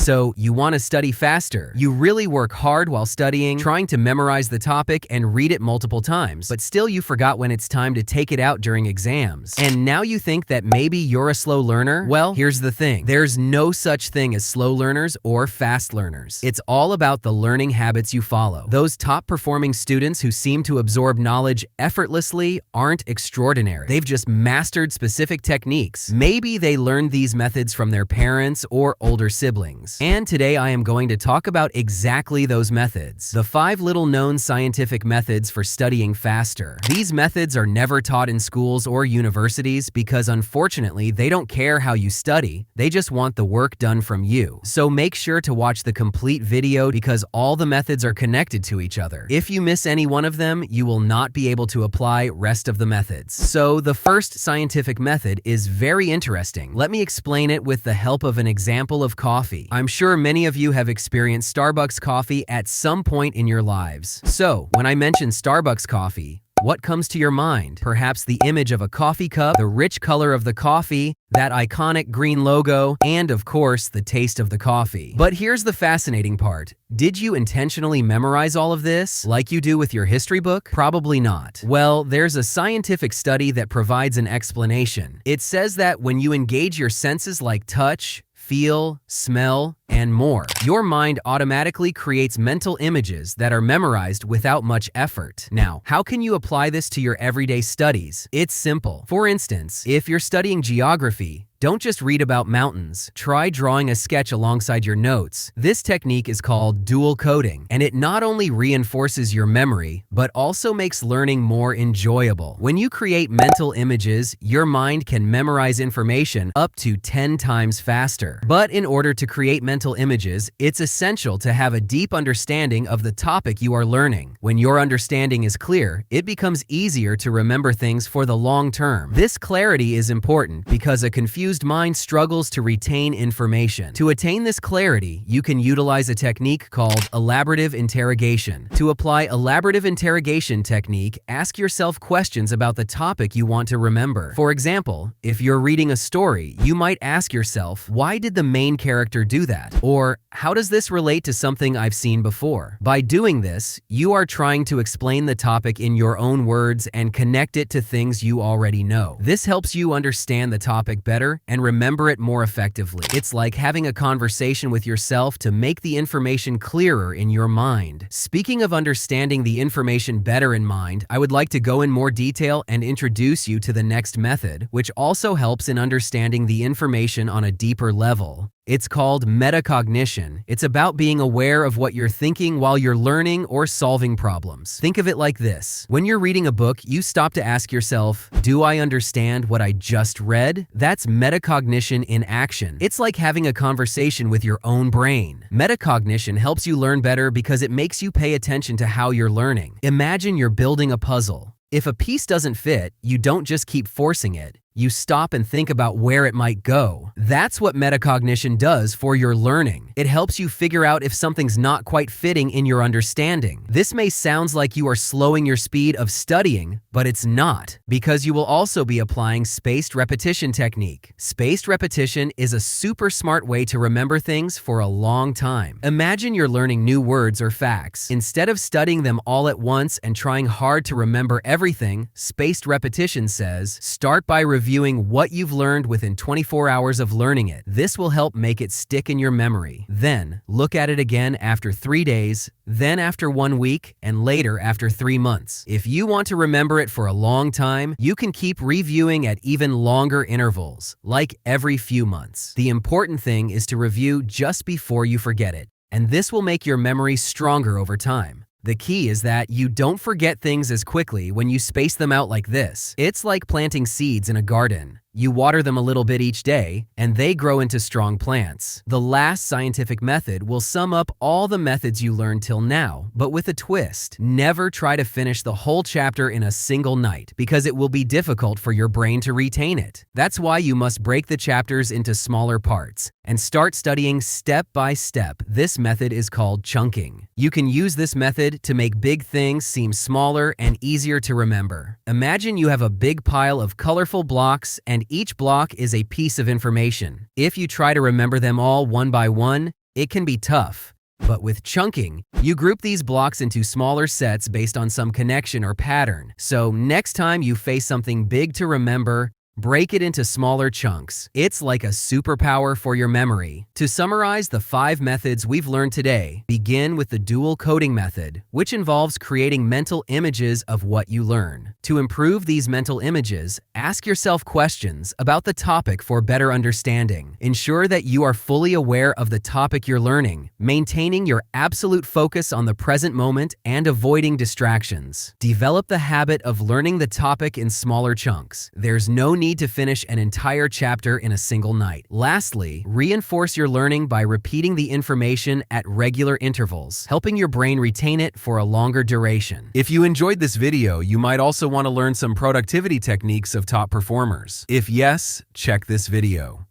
So, you want to study faster. You really work hard while studying, trying to memorize the topic and read it multiple times, but still you forgot when it's time to take it out during exams. And now you think that maybe you're a slow learner? Well, here's the thing. There's no such thing as slow learners or fast learners. It's all about the learning habits you follow. Those top-performing students who seem to absorb knowledge effortlessly aren't extraordinary. They've just mastered specific techniques. Maybe they learned these methods from their parents or older siblings. And today I am going to talk about exactly those methods. The 5 little-known scientific methods for studying faster. These methods are never taught in schools or universities because unfortunately they don't care how you study, they just want the work done from you. So make sure to watch the complete video because all the methods are connected to each other. If you miss any one of them, you will not be able to apply rest of the methods. So the first scientific method is very interesting. Let me explain it with the help of an example of coffee. I'm sure many of you have experienced Starbucks coffee at some point in your lives. So when I mention Starbucks coffee, what comes to your mind? Perhaps the image of a coffee cup, the rich color of the coffee, that iconic green logo, and of course, the taste of the coffee. But here's the fascinating part. Did you intentionally memorize all of this, like you do with your history book? Probably not. Well, there's a scientific study that provides an explanation. It says that when you engage your senses like touch, feel, smell, and more, your mind automatically creates mental images that are memorized without much effort. Now, how can you apply this to your everyday studies? It's simple. For instance, if you're studying geography, don't just read about mountains. Try drawing a sketch alongside your notes. This technique is called dual coding, and it not only reinforces your memory, but also makes learning more enjoyable. When you create mental images, your mind can memorize information up to 10 times faster. But in order to create mental images, it's essential to have a deep understanding of the topic you are learning. When your understanding is clear, it becomes easier to remember things for the long term. This clarity is important because a confused mind struggles to retain information. To attain this clarity, you can utilize a technique called elaborative interrogation. To apply elaborative interrogation technique, ask yourself questions about the topic you want to remember. For example, if you're reading a story, you might ask yourself, why did the main character do that? Or, how does this relate to something I've seen before? By doing this, you are trying to explain the topic in your own words and connect it to things you already know. This helps you understand the topic better and remember it more effectively. It's like having a conversation with yourself to make the information clearer in your mind. Speaking of understanding the information better in mind, I would like to go in more detail and introduce you to the next method, which also helps in understanding the information on a deeper level. It's called metacognition. It's about being aware of what you're thinking while you're learning or solving problems. Think of it like this. When you're reading a book, you stop to ask yourself, do I understand what I just read? That's metacognition in action. It's like having a conversation with your own brain. Metacognition helps you learn better because it makes you pay attention to how you're learning. Imagine you're building a puzzle. If a piece doesn't fit, you don't just keep forcing it. You stop and think about where it might go. That's what metacognition does for your learning. It helps you figure out if something's not quite fitting in your understanding. This may sound like you are slowing your speed of studying, but it's not, because you will also be applying spaced repetition technique. Spaced repetition is a super smart way to remember things for a long time. Imagine you're learning new words or facts. Instead of studying them all at once and trying hard to remember everything, spaced repetition says, start by reviewing what you've learned within 24 hours of learning it. This will help make it stick in your memory. Then, look at it again after 3 days, then after 1 week, and later after 3 months. If you want to remember it for a long time, you can keep reviewing at even longer intervals, like every few months. The important thing is to review just before you forget it, and this will make your memory stronger over time. The key is that you don't forget things as quickly when you space them out like this. It's like planting seeds in a garden. You water them a little bit each day, and they grow into strong plants. The last scientific method will sum up all the methods you learned till now, but with a twist. Never try to finish the whole chapter in a single night, because it will be difficult for your brain to retain it. That's why you must break the chapters into smaller parts and start studying step by step. This method is called chunking. You can use this method to make big things seem smaller and easier to remember. Imagine you have a big pile of colorful blocks, and each block is a piece of information. If you try to remember them all one by one, It can be tough. But with chunking, you group these blocks into smaller sets based on some connection or pattern. So next time you face something big to remember, break it into smaller chunks. It's like a superpower for your memory. To summarize the 5 methods we've learned today, begin with the dual coding method, which involves creating mental images of what you learn. To improve these mental images, ask yourself questions about the topic for better understanding. Ensure that you are fully aware of the topic you're learning, maintaining your absolute focus on the present moment and avoiding distractions. Develop the habit of learning the topic in smaller chunks. There's no need to finish an entire chapter in a single night. Lastly, reinforce your learning by repeating the information at regular intervals, helping your brain retain it for a longer duration. If you enjoyed this video, you might also want to learn some productivity techniques of top performers. If yes, check this video.